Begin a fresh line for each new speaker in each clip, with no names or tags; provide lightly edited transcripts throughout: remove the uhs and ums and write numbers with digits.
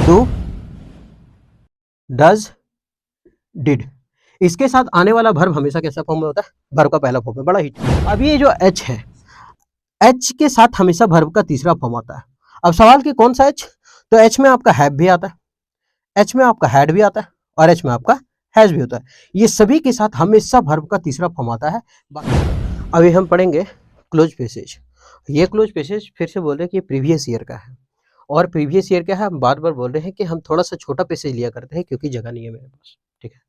Do, does, did. इसके साथ आने वाला वर्ब हमेशा कैसा फॉर्म में होता है? वर्ब का पहला फॉर्म में, बड़ा हिट। अब ये जो एच है, एच के साथ हमेशा वर्ब का तीसरा फॉर्म आता है। अब सवाल कि कौन सा एच? तो एच में आपका हैव भी आता है, एच में आपका हैड भी आता है और एच में आपका हैज भी होता है। ये सभी के साथ हमेशा वर्ब का तीसरा फॉर्म आता है। अभी हम पढ़ेंगे क्लोज पैसेज। ये क्लोज पैसेज फिर से बोल रहे हैं कि प्रीवियस ईयर का है, और प्रीवियस ईयर क्या है, हम बार बार बोल रहे हैं कि हम थोड़ा सा छोटा पैसेज लिया करते हैं क्योंकि जगह नहीं है मेरे पास, ठीक है।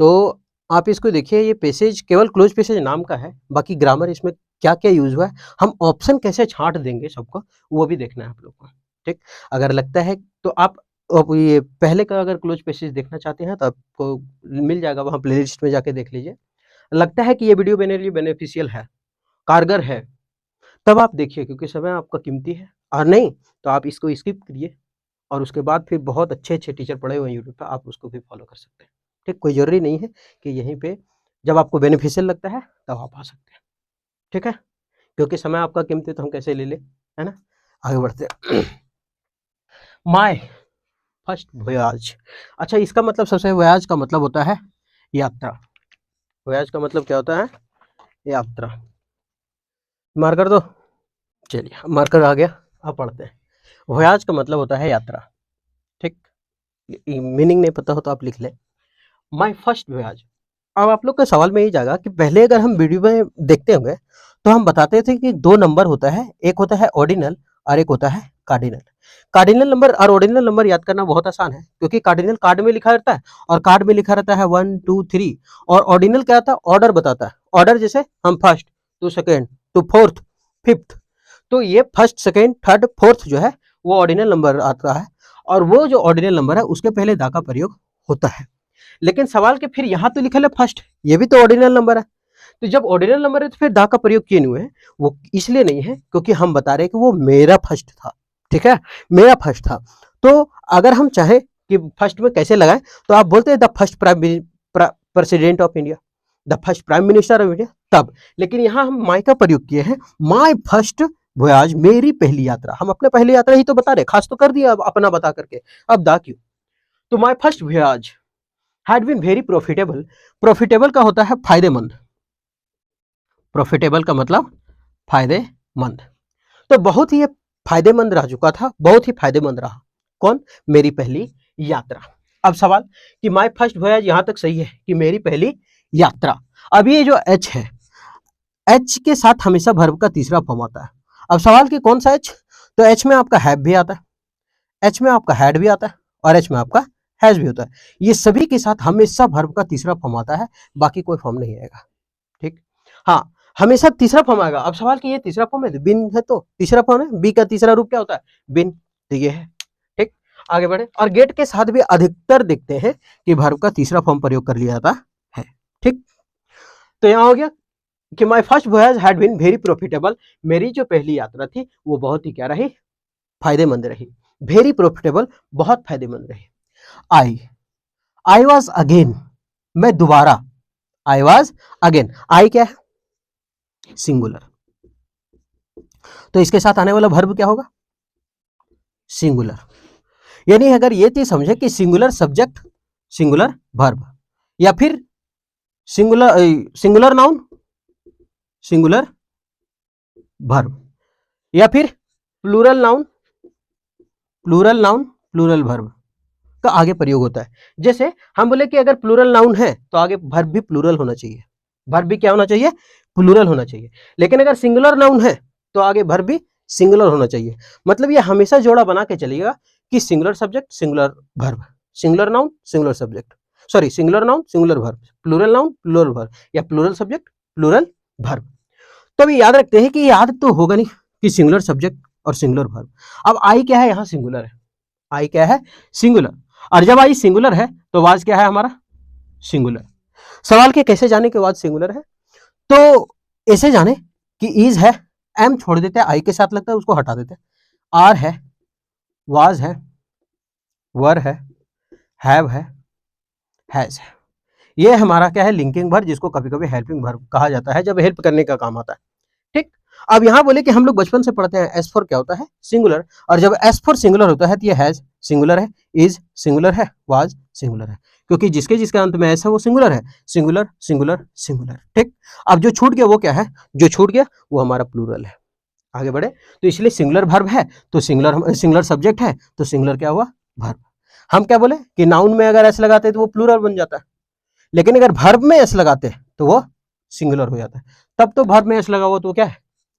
तो आप इसको देखिए, ये पैसेज केवल क्लोज पैसेज नाम का है, बाकी ग्रामर इसमें क्या क्या यूज हुआ है, हम ऑप्शन कैसे छांट देंगे सबको, वो भी देखना है आप लोग को, ठीक। अगर लगता है तो आप ये पहले का अगर क्लोज पैसेज देखना चाहते हैं तो आपको मिल जाएगा, वहाँ प्लेलिस्ट में जाके देख लीजिए। लगता है कि ये वीडियो मेरे लिए बेनिफिशियल है, कारगर है, तब आप देखिए क्योंकि समय आपका कीमती है। और नहीं तो आप इसको स्किप करिए और उसके बाद फिर बहुत अच्छे अच्छे टीचर पढ़े हुए हैं यूट्यूब पर, आप उसको भी फॉलो कर सकते हैं, ठीक। कोई ज़रूरी नहीं है कि यहीं पे जब आपको बेनिफिशियल लगता है तब आप आ सकते हैं, ठीक है, क्योंकि समय आपका कीमती तो हम कैसे ले लें, है ना। आगे बढ़ते हैं। My first voyage. अच्छा, इसका मतलब सबसे वोयाज का मतलब होता है यात्रा। वोयाज का मतलब क्या होता है? यात्रा। मार्कर दो, चलिए मार्कर आ गया, अब पढ़ते हैं। वोयाज का मतलब होता है यात्रा, ठीक। मीनिंग नहीं पता हो तो आप लिख लें, माय फर्स्ट वोयाज। अब आप लोग का सवाल में ये जाएगा कि पहले अगर हम वीडियो में देखते होंगे तो हम बताते थे कि दो नंबर होता है, एक होता है ऑर्डिनल और एक होता है कार्डिनल। कार्डिनल नंबर और ऑर्डिनल नंबर याद करना बहुत आसान है, क्योंकि कार्डिनल कार्ड में लिखा रहता है और कार्ड में लिखा रहता है 1 2 3, और ऑर्डिनल क्या आता है? ऑर्डर बताता है। ऑर्डर जैसे हम first to second to fourth fifth, तो ये फर्स्ट सेकेंड थर्ड फोर्थ जो है वो ऑर्डिनल नंबर आता है, और वो जो ऑर्डिनल नंबर है उसके पहले दा का प्रयोग होता है। लेकिन सवाल के फिर यहाँ तो लिखा है फर्स्ट, ये भी तो ऑर्डिनल नंबर है, तो जब ऑर्डिनल नंबर है तो फिर दा का प्रयोग क्यों नहीं हुए? वो इसलिए नहीं है क्योंकि हम बता रहे हैं कि वो मेरा फर्स्ट था, ठीक है, मेरा फर्स्ट था। तो अगर हम चाहें कि फर्स्ट में कैसे लगाएं तो आप बोलते हैं the first president of India, the first prime minister of India, तब। लेकिन यहाँ हम माई का प्रयोग किए हैं, माई फर्स्ट वोयाज, मेरी पहली यात्रा। हम अपने पहली यात्रा ही तो बता रहे, खास तो कर दिया अपना बता करके, अब दा क्यों? तो my first voyage had been very profitable. Profitable का होता है फायदेमंद, प्रॉफिटेबल का मतलब फायदेमंद, तो बहुत ही फायदेमंद रह चुका था, बहुत ही फायदेमंद रहा। कौन? मेरी पहली यात्रा। अब सवाल कि माय फर्स्ट वोयाज, यहां तक सही है कि मेरी पहली यात्रा। अब ये जो एच है, एच के साथ हमेशा वर्ब का तीसरा फॉर्म आता है। अब सवाल कि कौन सा एच? तो एच में आपका हैव भी आता है, एच में आपका हैड भी आता है और एच में आपका हैज भी होता है। ये सभी के साथ हमेशा वर्ब का तीसरा फॉर्म आता है, बाकी कोई फॉर्म नहीं आएगा, ठीक। हाँ, हमेशा तीसरा फॉर्म आएगा। अब सवाल कि ये तीसरा फॉर्म है, बिन है तो तीसरा फॉर्म है, बी का तीसरा रूप क्या होता है? बिन, तो ये है, ठीक। आगे बढ़े, और गेट के साथ भी अधिकतर देखते हैं कि वर्ब का तीसरा फॉर्म प्रयोग कर लिया जाता है, ठीक। तो यहाँ हो गया कि my first voyage had been very profitable. मेरी जो पहली यात्रा थी वो बहुत ही क्या रही? फायदेमंद रही। वेरी प्रॉफिटेबल, बहुत फायदेमंद रही। आई वॉज अगेन, मैं दोबारा, आई वॉज अगेन, आई क्या है? सिंगुलर, तो इसके साथ आने वाला वर्ब क्या होगा? सिंगुलर। यानी अगर ये चीज समझे कि सिंगुलर सब्जेक्ट सिंगुलर वर्ब, या फिर सिंगुलर नाउन सिंगुलर वर्ब, या फिर प्लूरल नाउन प्लूरल वर्ब का आगे प्रयोग होता है। जैसे हम बोले कि अगर प्लूरल नाउन है तो आगे वर्ब भी प्लूरल होना चाहिए, वर्ब भी क्या होना चाहिए? प्लूरल होना चाहिए। लेकिन अगर सिंगुलर नाउन है तो आगे वर्ब भी सिंगुलर होना चाहिए। मतलब ये हमेशा जोड़ा बना के चलिएगा कि singular subject singular verb, singular noun singular subject, sorry singular noun singular verb, plural noun plural verb, या प्लूरल सब्जेक्ट प्लूरल वर्ब। तो अभी याद रखते हैं कि याद तो होगा नहीं कि सिंगुलर सब्जेक्ट और सिंगुलर वर्ब। अब आई क्या है? यहाँ सिंगुलर है, आई क्या है? सिंगुलर। और जब आई सिंगुलर है तो वाज क्या है हमारा? सिंगुलर। सवाल के कैसे जाने के बाद सिंगुलर है? तो ऐसे जाने कि इज है, एम छोड़ देते हैं, आई के साथ लगता है उसको हटा देते हैं, आर है, वाज है, वर है, हैव है, हैज है। ये हमारा क्या है? लिंकिंग वर्ब, जिसको कभी कभी हेल्पिंग वर्ब कहा जाता है जब हेल्प करने का काम आता है, ठीक। अब यहां बोले कि हम लोग बचपन से पढ़ते हैं एस फॉर क्या होता है? सिंगुलर, और जब एस फॉर सिंगुलर होता है तो ये हैज सिंगुलर है, इज सिंगुलर है, वाज सिंगुलर है, क्योंकि जिसके जिसके अंत में एस है वो सिंगुलर है, सिंगुलर सिंगुलर सिंगुलर। ठीक, अब जो छूट गया वो क्या है, जो छूट गया वो हमारा प्लूरल है। आगे बढ़े तो इसलिए सिंगुलर वर्ब है तो सिंगुलर सब्जेक्ट है तो सिंगुलर क्या हुआ, वर्ब। हम क्या बोले कि नाउन में अगर एस लगाते तो वो प्लूरल बन जाता है, लेकिन अगर वर्ब में एस लगाते तो वो सिंगुलर हो जाता है। तब तो वर्ब में एस लगा हुआ तो वो क्या है,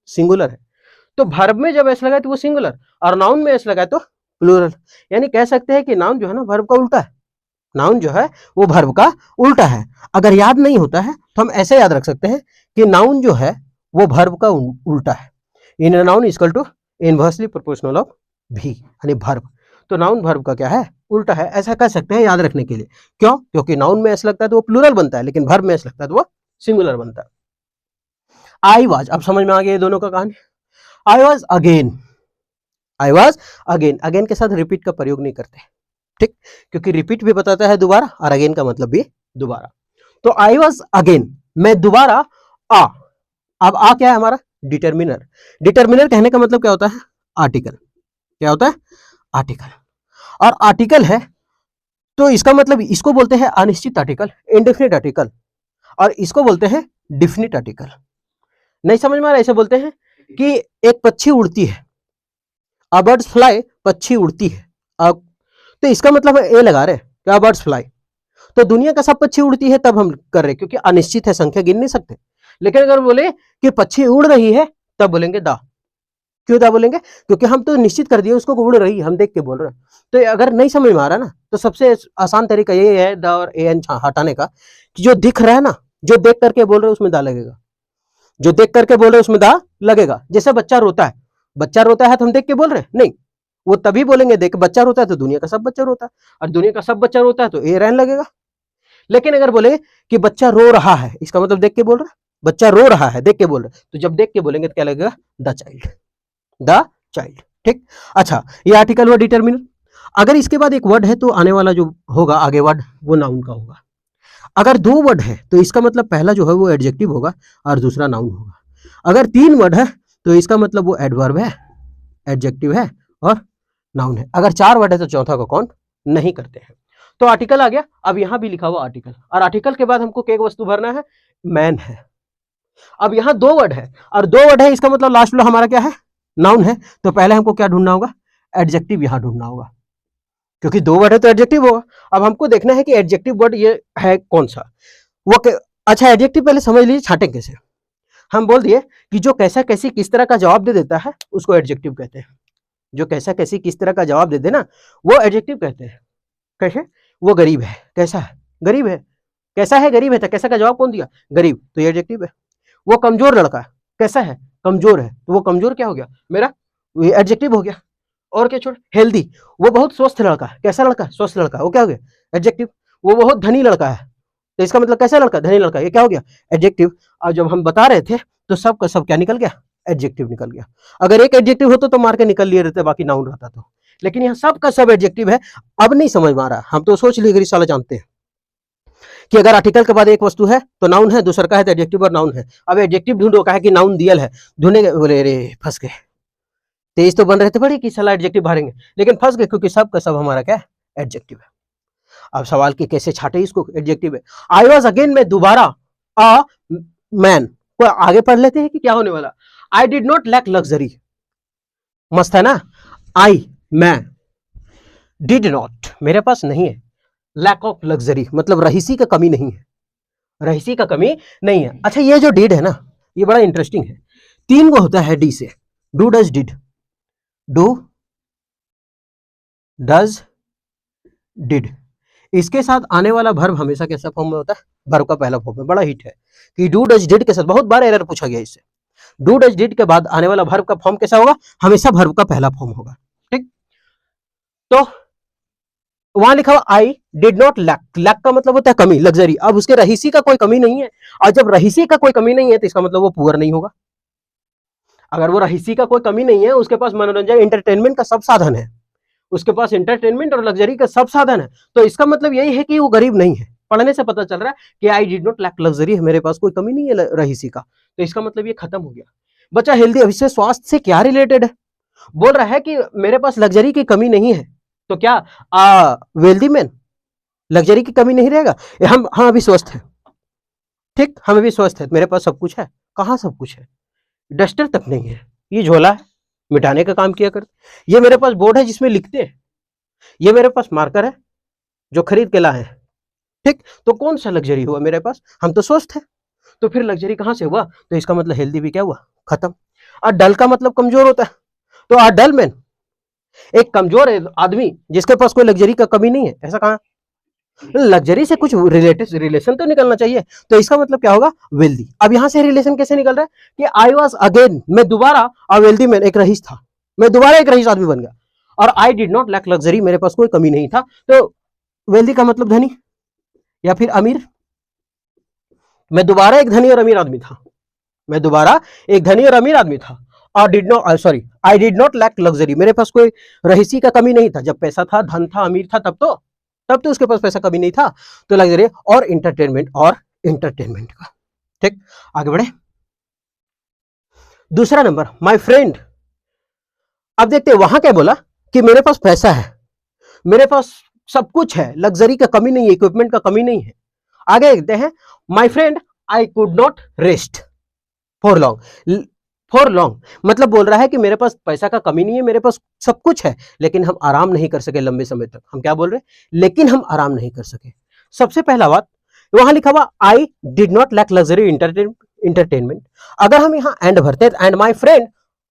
सिंगुलर है। तो वर्ब में जब एस लगाए तो वो सिंगुलर, और नाउन में एस लगाए तो प्लूरल। यानी कह सकते हैं कि नाउन जो है ना वर्ब का उल्टा है, नाउन जो है वो वर्ब का उल्टा है। अगर याद नहीं होता है तो हम ऐसे याद रख सकते हैं कि नाउन जो है वो वर्ब का उल्टा है। इन noun equal to inversely proportional of भी, यानी वर्ब। तो नाउन वर्ब का क्या है, उल्टा है, ऐसा कह सकते हैं याद रखने के लिए। क्यों, क्योंकि नाउन में एस लगता है तो वो प्लूरल बनता है, लेकिन वर्ब में एस लगता है तो वो सिंगुलर बनता है। आई वाज, अब समझ में आ गया ये दोनों का कहानी। I was again, I was again, again के साथ रिपीट का प्रयोग नहीं करते, ठीक, क्योंकि रिपीट भी बताता है दोबारा और अगेन का मतलब भी दोबारा। तो आई वाज अगेन, मैं दोबारा आ। अब आ क्या है हमारा, डिटर्मिनर। डिटर्मिनर कहने का मतलब क्या होता है, आर्टिकल। क्या होता है, आर्टिकल। और आर्टिकल है तो इसका मतलब इसको बोलते हैं अनिश्चित आर्टिकल, इंडेफिनिट आर्टिकल, और इसको बोलते हैं डिफिनिट आर्टिकल। नहीं समझ में आ रहा, ऐसे बोलते हैं कि एक पक्षी उड़ती है, अ बर्ड्स फ्लाई, पक्षी उड़ती है। अब तो इसका मतलब ए लगा रहे क्या, बर्ड्स फ्लाई, तो दुनिया का सब पक्षी उड़ती है तब हम कर रहे, क्योंकि अनिश्चित है, संख्या गिन नहीं सकते। लेकिन अगर बोले कि पक्षी उड़ रही है तब बोलेंगे दा। क्यों दा बोलेंगे, क्योंकि हम तो निश्चित कर दिए उसको उड़ रही है, हम देख के बोल रहे हैं। तो अगर नहीं समझ में आ रहा ना तो सबसे आसान तरीका ये है दा और ए एन हटाने का, कि जो दिख रहा है ना, जो देख करके बोल रहे उसमें दा लगेगा, जो देख करके बोल रहे उसमें दा लगेगा। जैसे बच्चा रोता है, बच्चा रोता है तो हम देख के बोल रहे हैं नहीं, वो तभी बोलेंगे देख, बच्चा रोता है तो दुनिया का सब बच्चा रोता है, और दुनिया का सब बच्चा रोता है तो ए रहन लगेगा। लेकिन अगर बोले कि बच्चा रो रहा है, इसका मतलब देख के बोल रहा है, बच्चा रो रहा है देख के बोल रहे, तो जब देख के बोलेंगे तो क्या लगेगा, द चाइल्ड, द चाइल्ड। ठीक, अच्छा ये आर्टिकल हुआ डिटर्मिनर। अगर इसके बाद एक वर्ड है तो आने वाला जो होगा आगे वर्ड वो नाउन का होगा। अगर दो वर्ड है तो इसका मतलब पहला जो है वो एडजेक्टिव होगा और दूसरा नाउन होगा। अगर तीन वर्ड है तो इसका मतलब वो एडवर्ब है, एडजेक्टिव है और नाउन है। अगर चार वर्ड है तो चौथा को काउंट नहीं करते हैं। तो आर्टिकल आ गया, अब यहां भी लिखा हुआ आर्टिकल, और आर्टिकल के बाद हमको एक वस्तु भरना है, मैन है। अब यहां दो वर्ड है और दो वर्ड है, इसका मतलब लास्ट वाला हमारा क्या है, नाउन है। तो पहले हमको क्या ढूंढना होगा, एडजेक्टिव यहां ढूंढना होगा, क्योंकि दो वर्ड है तो एडजेक्टिव होगा। अब हमको देखना है कि एडजेक्टिव वर्ड ये है कौन सा, वो अच्छा एडजेक्टिव पहले समझ लीजिए छाटे कैसे। हम बोल दिए कि जो कैसा कैसी किस तरह का जवाब दे देता है उसको एडजेक्टिव कहते हैं। जो कैसा कैसी किस तरह का जवाब दे देना वो एडजेक्टिव कहते हैं। कैसे, वो गरीब है, कैसा है, गरीब है, कैसा है, गरीब है, तो कैसा का जवाब कौन दिया, गरीब, तो ये एडजेक्टिव है। वो कमजोर लड़का है, कैसा है, कमजोर है, तो वो कमजोर क्या हो गया मेरा, ये एडजेक्टिव हो गया। और क्या छोड़, हेल्दी, वो बहुत स्वस्थ लड़का है, कैसा लड़का, स्वस्थ लड़का, वो क्या हो गया, एडजेक्टिव। वो बहुत धनी लड़का है, तो इसका मतलब कैसा लड़का, धनी लड़का, ये क्या हो गया, एडजेक्टिव। और जब हम बता रहे थे तो सब का सब क्या निकल गया, एडजेक्टिव निकल गया। अगर एक एडजेक्टिव होता तो मार के निकल लिए रहते, बाकी नाउन रहता तो, लेकिन यहाँ सब का सब एडजेक्टिव है। अब नहीं समझ में आ रहा, हम तो सोच लिए गरीब जानते हैं कि अगर आर्टिकल के बाद एक वस्तु है तो नाउन है, दूसरा का है तो एडजेक्टिव और नाउन है। अब एडजेक्टिव ढूंढो, कहा कि नाउन दियल है, ढूंढेंगे, बोले रे फंस गए, तेज तो बन रहे थे बड़ी कि साला एडजेक्टिव भरेंगे, लेकिन फंस गए, क्योंकि सब का सब हमारा क्या है, एडजेक्टिव है। अब सवाल की कैसे छाटे इसको, एडजेक्टिव है। आई वॉज अगेन, में दोबारा, अ मैन को आगे पढ़ लेते हैं कि क्या होने वाला। I did not lack luxury, मस्त है ना। आई, मैं, डिड नॉट, मेरे पास नहीं है, लैक ऑफ लग्जरी मतलब रहीसी का कमी नहीं है, रहीसी का कमी नहीं है। अच्छा ये जो डिड है ना ये बड़ा इंटरेस्टिंग है, तीन को होता है डी से, do does did, do does did. इसके साथ आने वाला वर्ब हमेशा कैसा फॉर्म में होता है, वर्ब का पहला फॉर्म में, बड़ा हिट है कि डू डज डिड के साथ, बहुत बार एरर पूछा गया इससे। डू डज डिड के बाद आने वाला वर्ब का फॉर्म कैसा होगा, हमेशा वर्ब का पहला फॉर्म होगा। ठीक, तो वहां लिखा हुआ I did not lack, lack का मतलब होता है कमी, लग्जरी। अब उसके रहीसी का कोई कमी नहीं है, और जब रहीसी का कोई कमी नहीं है तो इसका मतलब वो पुअर नहीं होगा। अगर वो रहीसी का कोई कमी नहीं है, उसके पास मनोरंजन एंटरटेनमेंट का सब साधन है, उसके पास एंटरटेनमेंट और लग्जरी का सब साधन है, तो इसका मतलब यही है कि वो गरीब नहीं है। पढ़ने से पता चल रहा है कि I did not lack luxury, मेरे पास कोई कमी नहीं है रहीसी का, तो इसका मतलब ये खत्म हो गया। बच्चा हेल्दी, अब इससे स्वास्थ्य से क्या रिलेटेड है, बोल रहा है कि मेरे पास लग्जरी की कमी नहीं है, तो क्या वेल्दी मैन लग्जरी की कमी नहीं रहेगा? हम अभी स्वस्थ हैं, ठीक, हम अभी स्वस्थ हैं, मेरे पास सब कुछ है। कहाँ सब कुछ है? डस्टर तक नहीं है। ये झोला है, मिटाने का काम किया करते। ये मेरे पास बोर्ड है जिसमें लिखते हैं। ये मेरे पास मार्कर है जो खरीद के लाए हैं, ठीक। तो कौन सा लग्जरी हुआ मेरे पास? हम तो स्वस्थ है, तो फिर लग्जरी कहाँ से हुआ? तो इसका मतलब हेल्दी भी क्या हुआ? खत्म। और डल का मतलब कमजोर होता है, तो आ डल मैन एक कमजोर है आदमी जिसके पास कोई लग्जरी का कमी नहीं है, ऐसा कहाँ? लग्जरी से कुछ रिलेशन तो निकलना चाहिए, तो इसका मतलब क्या होगा? वेल्दी। अब यहां से रिलेशन कैसे निकल रहा है कि आई वॉज अगेन, मैं दोबारा अ वेल्दी मैन, एक रईस था, मैं दोबारा एक रईस आदमी बन गया। और I did not lack luxury, मेरे पास कोई कमी नहीं था। तो वेल्दी का मतलब धनी या फिर अमीर। मैं दोबारा एक धनी और अमीर आदमी था, मैं दोबारा एक धनी और अमीर आदमी था। और did not, sorry, I did not lack luxury, मेरे पास कोई रहीसी का कमी नहीं था। जब पैसा था, धन था, अमीर था, तब तो उसके पास पैसा कमी नहीं था। तो लग्जरी और इंटरटेनमेंट का, ठीक। आगे बढ़े, दूसरा नंबर माय फ्रेंड। अब देखते हैं वहां क्या बोला कि मेरे पास पैसा है, मेरे पास सब कुछ है, लग्जरी का कमी नहीं है, इक्विपमेंट का कमी नहीं है। आगे देखते हैं, my friend I could not rest for long. For long मतलब बोल रहा है कि मेरे पास पैसा का कमी नहीं है, मेरे पास सब कुछ है, लेकिन हम आराम नहीं कर सके लंबे समय तक। हम क्या बोल रहे हैं? लेकिन हम आराम नहीं कर सके। सबसे पहला बात वहां लिखा हुआ I did not lack luxury entertainment. अगर हम यहाँ एंड भरते हैं, and my friend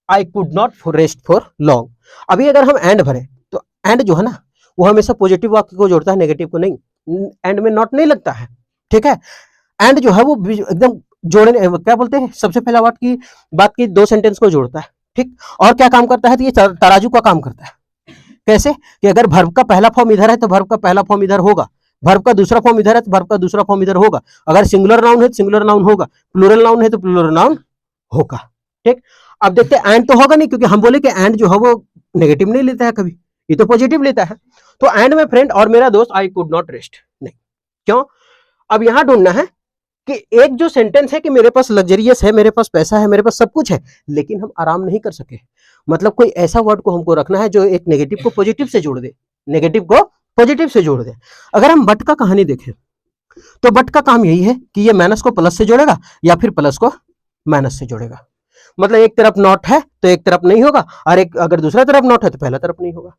I could not rest for long. अभी अगर हम एंड भरे तो एंड जो है ना, वो हमेशा पॉजिटिव वाक्य को जोड़ता है, नेगेटिव को नहीं। एंड में नॉट नहीं लगता है, ठीक है। एंड जो है वो एकदम जोड़ने, क्या बोलते हैं, सबसे पहला बात की दो सेंटेंस को जोड़ता है, ठीक। और क्या काम करता है? तो ये तराजू का काम करता है। कैसे? कि अगर वर्ब का पहला फॉर्म इधर है तो वर्ब का पहला फॉर्म इधर होगा, वर्ब का दूसरा फॉर्म इधर है तो वर्ब का दूसरा फॉर्म इधर होगा। अगर सिंगुलर नाउन है तो सिंगुलर नाउन होगा, प्लूरल नाउन है तो प्लूरल नाउन होगा, ठीक। अब देखते हैं, एंड तो होगा नहीं, क्योंकि हम बोले कि एंड जो है वो नेगेटिव नहीं लेता है कभी, ये तो पॉजिटिव लेता है। तो एंड में फ्रेंड और मेरा दोस्त आई कुड नॉट रेस्ट, नहीं। क्यों? अब यहां ढूंढना है कि एक जो सेंटेंस है कि मेरे पास लग्जरियस है, मेरे पास पैसा है, मेरे पास सब कुछ है, लेकिन हम आराम नहीं कर सके। मतलब कोई ऐसा वर्ड को हमको रखना है जो एक नेगेटिव को पॉजिटिव से जोड़ दे, नेगेटिव को पॉजिटिव से जोड़ दे। अगर हम बट का कहानी देखें तो बट का काम यही है कि ये माइनस को प्लस से जोड़ेगा या फिर प्लस को माइनस से जोड़ेगा। मतलब एक तरफ नॉट है तो एक तरफ नहीं होगा, और एक अगर दूसरा तरफ नॉट है तो पहला तरफ नहीं होगा।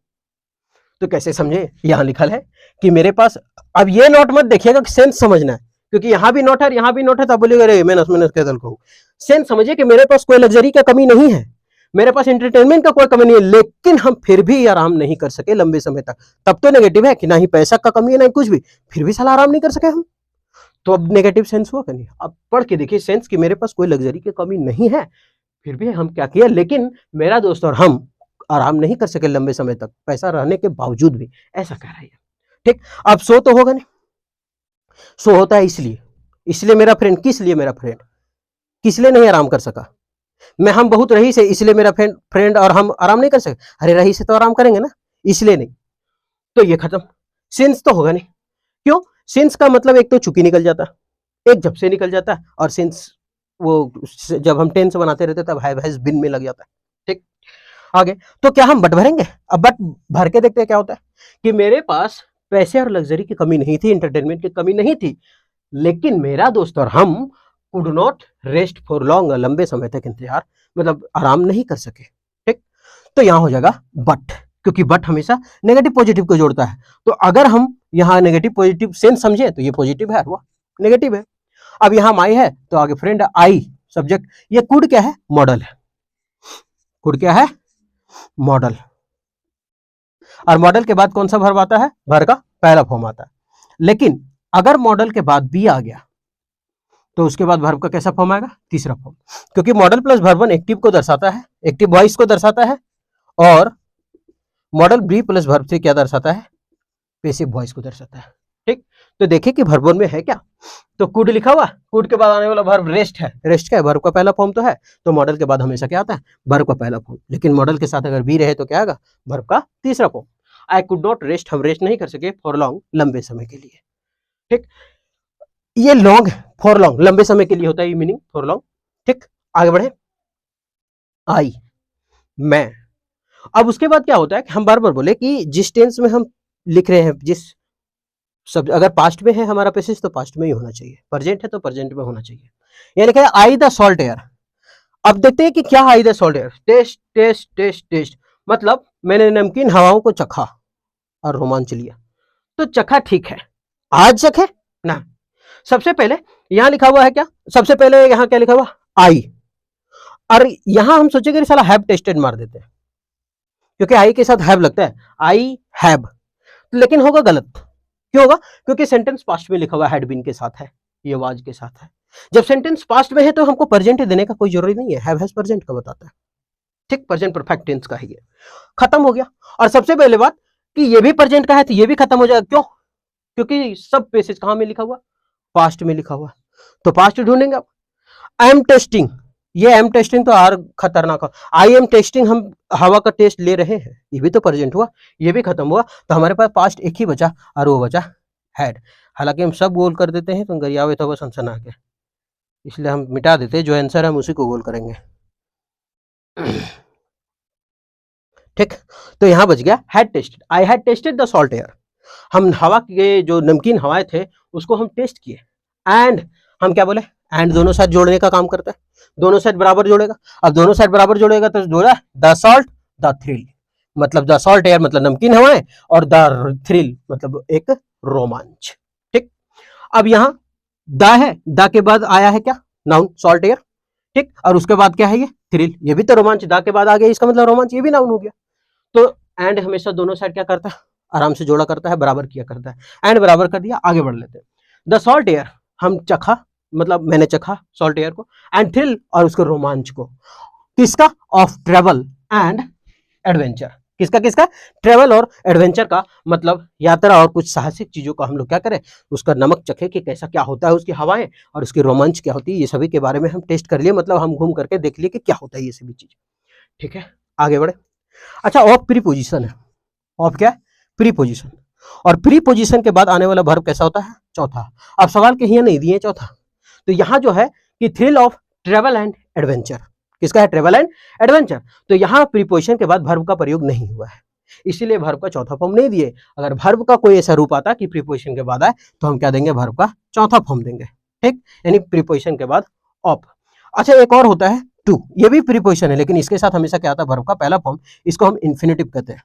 तो कैसे समझे? यहां लिखा है कि मेरे पास, अब ये नॉट मत देखिएगा, सेंस समझना है, क्योंकि यहां भी नॉट है यहां भी नॉट है, तो आप बोलिएगा अरे माइनस माइनस क्या दल कहूं। सेंस समझिए कि मेरे पास कोई लग्जरी का कमी नहीं है, मेरे पास एंटरटेनमेंट का कोई कमी नहीं है, लेकिन हम फिर भी आराम नहीं कर सके लंबे समय तक। तब तो नेगेटिव है कि ना ही पैसा का कमी है ना ही कुछ भी, फिर भी साला आराम नहीं कर सके हम। तो अब नेगेटिव सेंस हुआ कि नहीं? अब पढ़ के देखिए सेंस कि मेरे पास कोई लग्जरी की कमी नहीं है, फिर भी हम क्या किया, लेकिन मेरा दोस्त और हम आराम नहीं कर सके लंबे समय तक, पैसा रहने के बावजूद भी, ऐसा कह रही है, ठीक। अब सो तो होगा नहीं, सो होता है इसलिए मेरा फ्रेंड, किस लिए मेरा फ्रेंड, किस लिए नहीं आराम कर सका? मैं, हम बहुत रही से, इसलिए मेरा फ्रेंड और हम आराम नहीं कर सके। अरे रही से तो आराम करेंगे ना, इसलिए नहीं। तो ये खत्म। सिंस तो होगा नहीं, क्यों? सिंस का मतलब एक तो चुकी निकल जाता, एक जब से निकल जाता है, और सिंस वो जब हम टेंस बनाते रहते तब हैज बिन में लग जाता है, ठीक। आगे तो क्या हम बट भरेंगे? अब बट भर के देखते हैं क्या होता है कि मेरे पास पैसे और लग्जरी की कमी नहीं थी, इंटरटेनमेंट की कमी नहीं थी, लेकिन मेरा दोस्त और हम could not rest for long, लंबे समय तक इंतजार, मतलब आराम नहीं कर सके, ठीक। तो यहां हो जाएगा बट, क्योंकि बट हमेशा नेगेटिव पॉजिटिव को जोड़ता है। तो अगर हम यहां नेगेटिव पॉजिटिव सेंस समझे तो ये पॉजिटिव है, वो नेगेटिव है। अब यहां माई है तो आगे फ्रेंड आई सब्जेक्ट, ये कुड क्या है? मॉडल है। कुड क्या है? मॉडल। और मॉडल के बाद कौन सा वर्ब आता है? वर्ब का पहला फॉर्म आता है। लेकिन अगर मॉडल के बाद बी आ गया तो उसके बाद वर्ब का कैसा फॉर्म आएगा? तीसरा फॉर्म, क्योंकि model plus verb one active को दर्शाता है, एक्टिव वॉइस को दर्शाता है, और मॉडल बी प्लस वर्ब से क्या दर्शाता है? पैसिव वॉइस को दर्शाता है, ठीक। तो देखिए कि वर्ब वन में है क्या, तो कुड लिखा हुआ, कुड के बाद आने वाला वर्ब रेस्ट है, रेस्ट क्या है? वर्ब का पहला फॉर्म तो है, तो मॉडल के बाद हमेशा क्या आता है? वर्ब का पहला फॉर्म। लेकिन मॉडल के साथ अगर बी रहे तो क्या आएगा? वर्ब का तीसरा form. I could not rest, हम रेस्ट नहीं कर सके फॉर लॉन्ग, लंबे समय के लिए, ठीक। ये लॉन्ग, फॉर लॉन्ग लंबे समय के लिए होता है, ये मीनिंग फॉर लॉन्ग, ठीक। आगे बढ़े, आई, मैं, अब उसके बाद क्या होता है कि हम बार बार बोले कि जिस टेंस में हम लिख रहे हैं, जिस सब अगर पास्ट में है हमारा पैसेज तो पास्ट में ही होना चाहिए, प्रेजेंट है तो प्रेजेंट में होना चाहिए। ये लिखा है आई द सॉल्ट एयर। अब देखते हैं कि क्या I the salt air. Taste taste taste taste मतलब मैंने नमकीन हवाओं को चखा और रोमांच लिया। तो चखा ठीक है, आज चखे ना। सबसे पहले यहां लिखा हुआ है क्या, सबसे पहले यहां क्या लिखा हुआ, आई। और यहां हम सोचेंगे साला हैव टेस्टेड मार देते हैं, क्योंकि आई के साथ हैव लगता है, आई हैव, लेकिन होगा गलत। क्यों होगा, क्योंकि सेंटेंस पास्ट में लिखा हुआ हैड बीन के साथ है, ये वाज के साथ है। जब सेंटेंस पास्ट में है तो हमको प्रेजेंट देने का कोई जरूरी नहीं है, हैव हैज प्रेजेंट का बताता है, ठीक, प्रेजेंट परफेक्ट टेंस का है ये, खत्म हो गया। और सबसे पहले बात कि ये भी प्रेजेंट का है तो ये भी खत्म हो जाएगा। क्यों, क्योंकि सब पेसेज कहां में लिखा हुआ, पास्ट में लिखा हुआ। तो पास्ट ढूंढेंगे आप। आई एम टेस्टिंग, ये एम टेस्टिंग तो और खतरनाक है। आई एम टेस्टिंग, हम हवा का टेस्ट ले रहे हैं, ये भी तो प्रेजेंट हुआ, ये भी खत्म हुआ। तो हमारे पास पास्ट एक ही बचा और वो बचा हैड। हालांकि हम सब गोल कर देते हैं तो गरियावे तो बस सनसन आ गया, इसलिए हम मिटा देते हैं, जो आंसर है हम उसी को गोल करेंगे। ठीक, तो यहां बच गया had tested, I had tested the salt air. हम हवा के जो नमकीन हवाएं थे उसको हम टेस्ट किए। एंड हम क्या बोले, एंड दोनों साइड जोड़ने का काम करता है, दोनों साइड बराबर जोड़ेगा। अब दोनों साइड बराबर जोड़ेगा तो जोड़ा द सॉल्ट द थ्रिल, मतलब द सॉल्ट एयर मतलब नमकीन हवाएं और द थ्रिल मतलब एक रोमांच। ठीक, अब यहां द है, द के बाद आया है क्या, नाउन सॉल्ट एयर, ठीक, और उसके बाद क्या है ये थ्रिल, ये भी तो रोमांच, द के बाद आ गया, इसका मतलब रोमांच, ये भी नाउन हो गया। तो एंड हमेशा दोनों साइड क्या करता है, आराम से जोड़ा करता है, बराबर किया करता है। एंड बराबर कर दिया, आगे बढ़ लेते हैं। द सॉल्ट एयर, हम चखा, मतलब मैंने चखा सॉल्ट एयर को, एंड थ्रिल और उसके रोमांच को, किसका, ऑफ ट्रेवल एंड एडवेंचर, किसका किसका, ट्रेवल और एडवेंचर का, मतलब यात्रा और कुछ साहसिक चीजों का हम लोग क्या करें, उसका नमक चखे कि कैसा क्या होता है, उसकी हवाएं और उसकी रोमांच क्या होती है, ये सभी के बारे में हम टेस्ट कर लिए, मतलब हम घूम करके देख लिए कि क्या होता है ये सभी चीज। ठीक है, आगे बढ़े। अच्छा, ऑफ प्रीपोजिशन है, ऑफ क्या है, प्रीपोजिशन, और प्रीपोजिशन के बाद आने वाला वर्ब कैसा होता है, चौथा। अब सवाल के यहाँ नहीं दिए चौथा, तो यहाँ जो है कि thrill of travel and adventure, किसका है, ट्रेवल एंड एडवेंचर। तो यहाँ प्रीपोजिशन के बाद वर्ब का प्रयोग नहीं हुआ है, इसीलिए वर्ब का चौथा फॉर्म नहीं दिए। अगर वर्ब का कोई ऐसा रूप आता कि प्रीपोजिशन के बाद आए तो हम क्या देंगे, वर्ब का चौथा फॉर्म देंगे। ठीक, यानी प्रीपोजिशन के बाद ऑफ। अच्छा, एक और होता है टू, ये भी प्रीपोजिशन है, लेकिन इसके साथ हमेशा क्या आता है, वर्ब का पहला फॉर्म, इसको हम इन्फिनेटिव कहते हैं।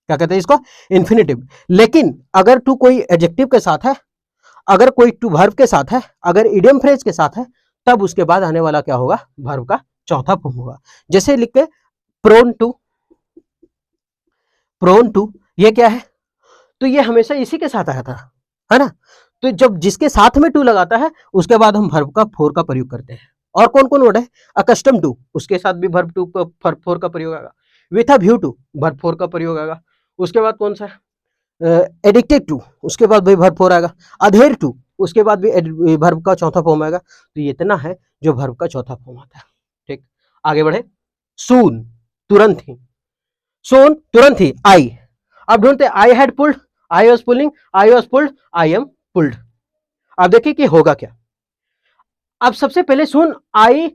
क्या कहते हैं इसको, इन्फिनेटिव। लेकिन अगर टू कोई एडजेक्टिव के साथ है, अगर कोई टू वर्ब के साथ है, अगर इडियम फ्रेज के साथ है, तब उसके बाद आने वाला क्या होगा, वर्ब का चौथा फॉर्म होगा। जैसे लिख के प्रोन टू, प्रोन टू, ये क्या है, तो ये हमेशा इसी के साथ आया था, है ना। तो जब जिसके साथ में टू लगाता है उसके बाद हम वर्ब का फोर का प्रयोग करते हैं। और कौन कौन वर्ड है, अकस्टम टू, उसके साथ भी वर्ब टू वर्ब फोर का प्रयोग आएगा। With a view to, verb for का प्रयोग आएगा। उसके बाद कौन सा है, एडिक्टेड टू, उसके बाद भी वर्ब फोर आएगा। अधेर टू, उसके बाद भी वर्ब का चौथा फॉर्म आएगा। तो ये इतना है जो वर्ब का चौथा फॉर्म आता है। ठीक, आगे बढ़े। सून, तुरंत ही, सून तुरंत ही, आई। अब ढूंढते, I had pulled, I was pulling, I was pulled, I am pulled. अब देखिए कि होगा क्या। अब सबसे पहले सुन, आई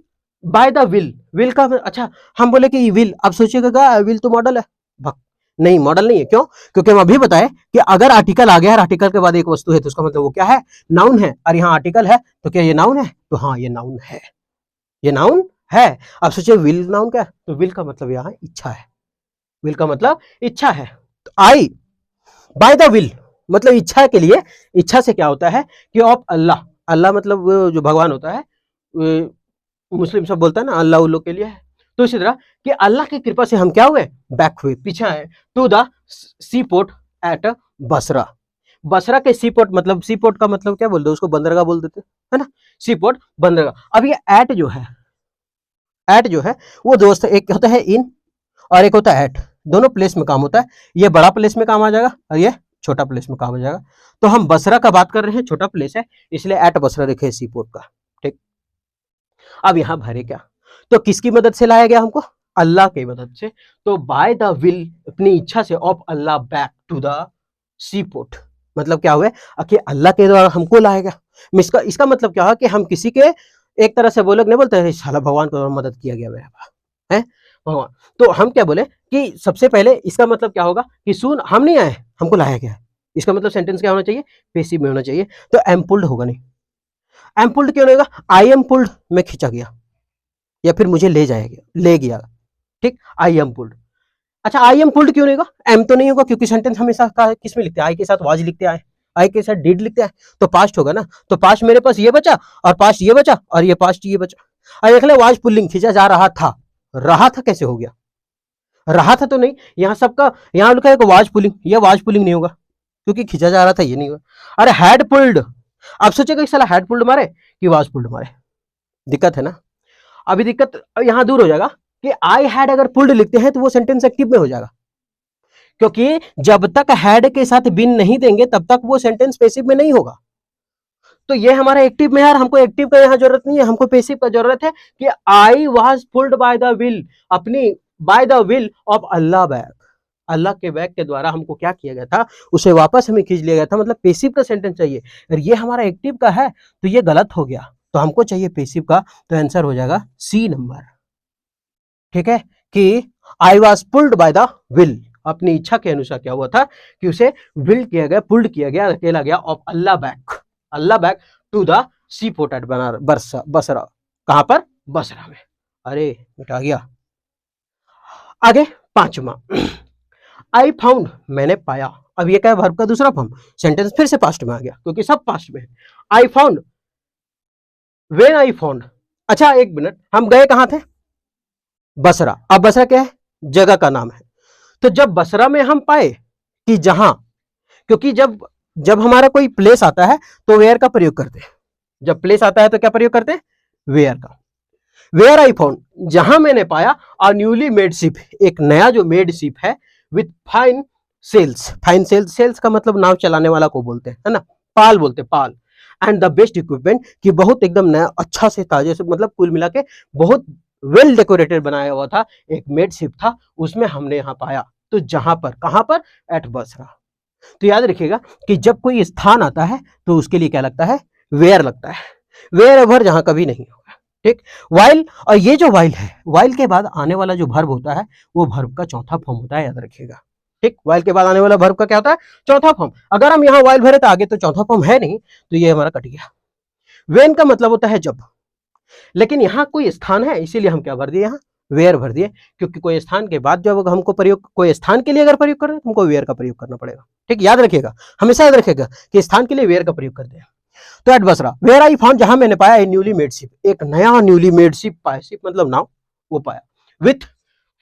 बाय द विल, विल का अच्छा हम बोले कि विल, अब सोचिएगा विल तो मॉडल है, नहीं मॉडल नहीं है। क्यों, क्योंकि हम अभी बताए कि अगर आर्टिकल आ गया है, आर्टिकल के बाद एक वस्तु है तो उसका मतलब वो क्या है, नाउन है। और यहाँ आर्टिकल है तो क्या ये नाउन है, तो हाँ ये नाउन है, ये नाउन है। अब सोचिए विल नाउन क्या है, तो विल का मतलब यहाँ इच्छा है, विल का मतलब इच्छा है। तो आई बाय द विल मतलब इच्छा के लिए, इच्छा से क्या होता है कि ऑफ अल्लाह, अल्लाह मतलब वो जो भगवान होता है, मुस्लिम सब बोलता है ना अल्लाह उल्लू के लिए है। तो इसी तरह कि अल्लाह की कृपा से हम क्या हुए, बैक हुए, पीछे आए to the sea port at Basra. Basra के सी पोर्ट, मतलब सी पोर्ट का मतलब क्या बोलते हैं उसको, बंदरगाह बोल देते है ना, सी पोर्ट बंदरगाह। अब ये एट जो है, एट जो है वो दोस्त, एक होता है इन और एक होता है एट, दोनों प्लेस में काम होता है। ये बड़ा प्लेस में काम आ जाएगा और ये छोटा प्लेस में काम आ जाएगा। तो हम बसरा का बात कर रहे हैं, छोटा प्लेस है इसलिए एट बसरा लिखे सी पोर्ट का। ठीक, अब यहां भरे क्या, तो किसकी मदद से लाया गया हमको, अल्लाह की मदद से। तो बाय द विल, अपनी इच्छा से, of Allah back to the sea port, मतलब क्या हुआ कि अल्लाह के द्वारा हमको लाया गया। इसका मतलब क्या है कि हम किसी के, एक तरह से बोले नहीं बोलते साला भगवान को मदद किया गया मेरा है, हाँ, तो हम क्या बोले कि सबसे पहले इसका मतलब क्या होगा कि सून हम नहीं आए, हमको लाया गया है। इसका मतलब सेंटेंस क्या होना चाहिए, पेसिव में होना चाहिए। तो एम पुल्ड होगा नहीं, एम पुल्ड क्यों नहीं होगा, आई एम पुल्ड में खींचा गया या फिर मुझे ले जाया गया, ले गया, ठीक, आई एम पुल्ड। अच्छा आई एम पुल्ड क्यों नहीं होगा, एम तो नहीं होगा क्योंकि सेंटेंस हमेशा किस में लिखते हैं, आई के साथ वाज लिखते हैं, आई के साथ डिड लिखते हैं, तो पास्ट होगा ना। तो पास्ट मेरे पास ये बचा और पास्ट ये बचा और ये पास्ट ये बचा। अब देख ले वाज पुलिंग खींचा जा रहा था, रहा था कैसे हो गया, रहा था तो नहीं, यहाँ सबका यहाँ लिखा है वाज पुलिंग, ये वाज पुलिंग नहीं होगा क्योंकि खींचा जा रहा था, ये नहीं होगा। अरे हैड पुल्ड, अब सोचेगा साला हैड पुल्ड मारे कि वाज पुल्ड मारे, दिक्कत है ना। अभी दिक्कत यहां दूर हो जाएगा कि आई हैड अगर पुल्ड लिखते हैं तो वो सेंटेंस एक्टिव में हो जाएगा, क्योंकि जब तक हैड के साथ बिन नहीं देंगे तब तक वो सेंटेंस पेसिव में नहीं होगा। तो ये हमारा एक्टिव में है, हमको एक्टिव का यहां जरूरत नहीं है, हमको पेसिव का जरूरत है कि I was pulled by the will, अपनी by the will of Allah back, Allah के बैक के द्वारा हमको क्या किया गया था, उसे वापस हमें खींच लिया गया था, मतलब पेसिव का सेंटेंस चाहिए। अगर ये हमारा एक्टिव का है तो ये गलत हो गया, तो हमको चाहिए पेसिव का, तो आंसर हो जाएगा सी नंबर, ठीक है, कि आई was pulled by the will, अपनी इच्छा के अनुसार क्या हुआ था कि उसे विल किया गया, पुल्ड किया गया, अकेला गया of Allah back, Allah back to the sea port at Basra, कहां पर, बसरा में। अरे मिटा गया। आगे पांचवा, आई फाउंड, मैंने पाया। अब ये क्या है, वर्ब का दूसरा फॉर्म, सेंटेंस फिर से पास्ट में आ गया क्योंकि सब पास्ट में है। I found, when I found, अच्छा एक मिनट, हम गए कहां थे, बसरा। अब बसरा क्या है, जगह का नाम है। तो जब बसरा में हम पाए कि जहां, क्योंकि जब जब हमारा कोई प्लेस आता है तो वेयर का प्रयोग करते हैं, जब प्लेस आता है तो क्या प्रयोग करते हैं, वेयर का। वेयर आई फाउंड, जहां मैंने पाया, अ न्यूली मेड शिप, एक नया जो मेड शिप है, with fine sails, fine sails, sails का मतलब नाव चलाने वाला को बोलते हैं, है ना, पाल बोलते हैं, पाल, एंड द बेस्ट इक्विपमेंट, कि बहुत एकदम नया अच्छा से ताजे से, मतलब कुल मिला के बहुत वेल डेकोरेटेड बनाया हुआ था, एक मेड शिप था, उसमें हमने यहाँ पाया। तो जहां पर, कहां पर, एट बसरा। तो याद रखिएगा कि जब कोई स्थान आता है तो उसके लिए क्या लगता है, वेयर लगता है, वेयर एवर जहां कभी नहीं होगा, ठीक। वाइल, और ये जो वाइल है, वाइल के बाद आने वाला जो वर्ब होता है वो वर्ब का चौथा फॉर्म होता है, याद रखिएगा, ठीक। वाइल के बाद आने वाला वर्ब का क्या होता है, चौथा फॉर्म। अगर हम यहाँ वाइल भरे तो आगे तो चौथा फॉर्म है नहीं, तो ये हमारा कट गया। वेन का मतलब होता है जब, लेकिन यहाँ कोई स्थान है इसीलिए हम क्या भर दिए, यहाँ वेयर भर दिए, क्योंकि कोई स्थान के बाद जब हमको प्रयोग, कोई स्थान के लिए अगर प्रयोग कर रहे हैं तो हमको वेयर का प्रयोग करना पड़ेगा, ठीक। याद रखिएगा, हमेशा याद रखिएगा कि स्थान के लिए वेयर का प्रयोग करते हैं। तो at Basra, where I found, जहां मैंने पाया, ए न्यूली मेड शिप, एक नया न्यूली मेड शिप पाया, शिप मतलब नाव, वो पाया, विथ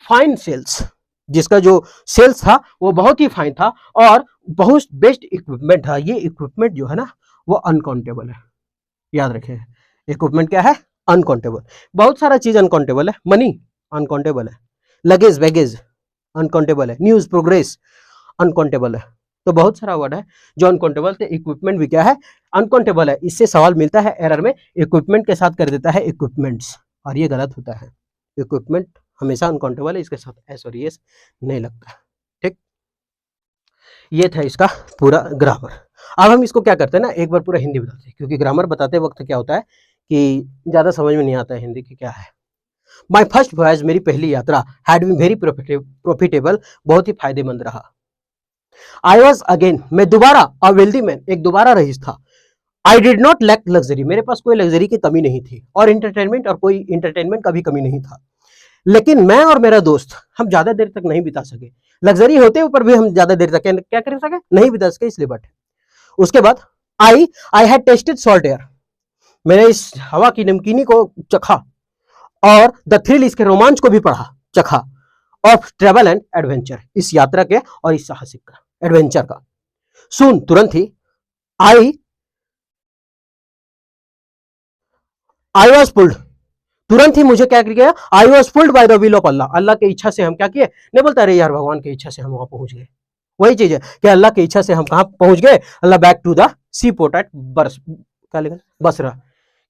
फाइन सेल्स, जिसका जो सेल्स था वो बहुत ही फाइन था और बहुत बेस्ट इक्विपमेंट था। ये इक्विपमेंट जो है ना वो अनकाउंटेबल है, याद रखें, इक्विपमेंट क्या है, अनकाउंटेबल। बहुत सारा चीज अनकाउंटेबल है, मनी अनकाउंटेबल है, लगेज वैगेज अनकाउंटेबल है, न्यूज प्रोग्रेस अनकाउंटेबल है, तो बहुत सारा वर्ड है जो अनकाउंटेबल थे। इक्विपमेंट भी क्या है, अनकाउंटेबल है। इससे सवाल मिलता है एरर में, इक्विपमेंट के साथ कर देता है इक्विपमेंट्स, और ये गलत होता है, इक्विपमेंट हमेशा अनकाउंटेबल है, इसके साथ एस और एस नहीं लगता, ठीक। ये था इसका पूरा ग्रामर। अब हम इसको क्या करते हैं ना, एक बार पूरा हिंदी बताते हैं, क्योंकि ग्रामर बताते वक्त क्या होता है कि ज्यादा समझ में नहीं आता है हिंदी की क्या है। माई फर्स्ट वॉयज, मेरी पहली यात्रा, हैड बीन वेरी प्रॉफिटेबल, बहुत ही फायदेमंद रहा। आई वॉज अगेन, मैं दोबारा, अ वेल्दी मैन, एक दोबारा रईस था। I did not lack luxury, मेरे पास कोई लग्जरी की कमी नहीं थी, और इंटरटेनमेंट, और कोई इंटरटेनमेंट का भी कमी नहीं था। लेकिन मैं और मेरा दोस्त, हम ज्यादा देर तक नहीं बिता सके, लग्जरी होते ऊपर भी हम ज्यादा देर तक क्या कर सके, नहीं बिता सके, इसलिए बट। उसके बाद I had tested salt air, मैंने इस हवा की नमकीनी को चखा, और द थ्रिल, इसके रोमांच को भी पढ़ा, चखा, ऑफ ट्रेवल एंड एडवेंचर, इस यात्रा के और इस साहसिक का, एडवेंचर का। सुन, तुरंत ही, आई वॉज पुल्ड, तुरंत ही मुझे क्या किया, I was pulled by the will of Allah, Allah की इच्छा से हम क्या किए, नहीं बोलता अरे यार भगवान की इच्छा से हम वहां पहुंच गए, वही चीज है कि अल्लाह की इच्छा से हम कहां पहुंच गए, Allah back to the sea port at क्या लिखा, बसरा,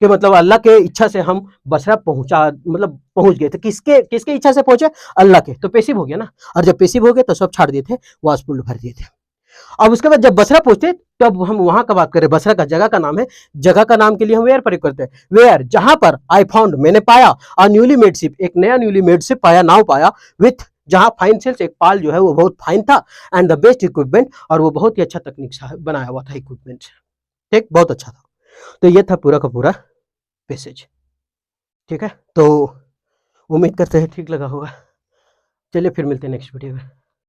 कि मतलब अल्लाह के इच्छा से हम बसरा पहुंचा, मतलब पहुंच गए थे, किसके किसके इच्छा से पहुंचे, अल्लाह के, तो पेसिव हो गया ना, और जब पेसिव हो गए तो सब छाड़ दिए थे, वाज पुल्ड भर दिए थे। अब उसके बाद जब बसरा पहुंचे तब हम वहां का बात करें, बसरा का जगह का नाम है, जगह का नाम के लिए हम वेयर प्रयोग करते हैं, वेयर जहां पर आई फाउंड मैंने पाया, अ न्यूली मेड शिप एक नया न्यूली मेड शिप पाया, नाव पाया, विथ जहां फाइन सेल्स एक पाल जो है वो बहुत फाइन था, एंड द बेस्ट इक्विपमेंट और वो बहुत ही अच्छा तकनीक से बनाया हुआ था इक्विपमेंट, ठीक बहुत अच्छा था। तो ये था पूरा का पूरा पैसेज, ठीक है। तो उम्मीद करते हैं ठीक लगा होगा। चलिए फिर मिलते हैं नेक्स्ट वीडियो में।